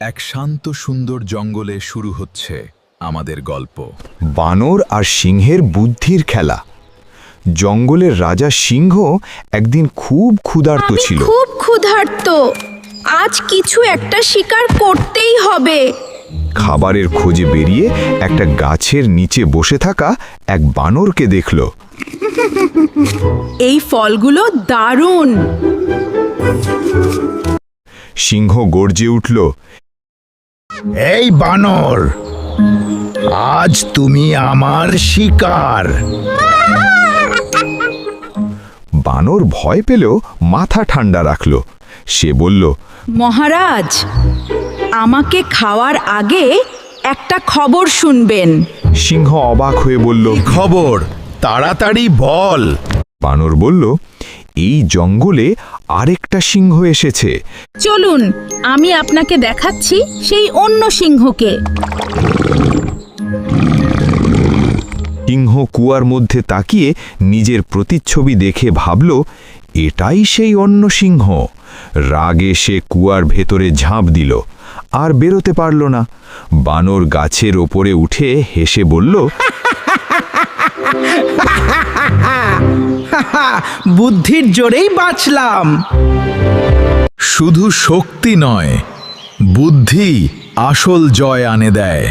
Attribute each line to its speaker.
Speaker 1: এক শান্ত সুন্দর জঙ্গলে শুরু হচ্ছে আমাদের গল্প।
Speaker 2: বানর আর সিংহের বুদ্ধির খেলা। জঙ্গলের রাজা সিংহ একদিন খুব ক্ষুধার্ত
Speaker 3: আমি
Speaker 2: ছিল।
Speaker 3: খুব ক্ষুধার্ত, আজ কিছু একটা শিকার করতেই হবে।
Speaker 2: খাবারের খোঁজে বেরিয়ে একটা গাছের নিচে বসে থাকা এক বানরকে দেখল।
Speaker 3: এই ফলগুলো দারুণ।
Speaker 2: সিংহ গর্জে উঠল,
Speaker 4: এই বানর, আজ তুমি আমার শিকার।
Speaker 2: বানর ভয় পেলেও মাথা ঠান্ডা রাখল। সে বলল,
Speaker 3: মহারাজ, আমাকে খাওয়ার আগে একটা খবর শুনবেন।
Speaker 2: সিংহ অবাক হয়ে বলল,
Speaker 4: খবর তাড়াতাড়ি বল।
Speaker 2: বানর বলল, এই জঙ্গলে আরেকটা সিংহ এসেছে।
Speaker 3: চলুন, আমি আপনাকে দেখাচ্ছি সেই অন্য সিংহকে।
Speaker 2: সিংহ কুয়ার মধ্যে তাকিয়ে নিজের প্রতিচ্ছবি দেখে ভাবল, এটাই সেই অন্য সিংহ। রাগে সে কুয়ার ভেতরে ঝাঁপ দিল, আর বেরোতে পারল না। বানর গাছের ওপরে উঠে হেসে বলল,
Speaker 5: বুদ্ধির জোরেই বাঁচলাম।
Speaker 1: শুধু শক্তি নয়, বুদ্ধি আসল জয় আনে দেয়।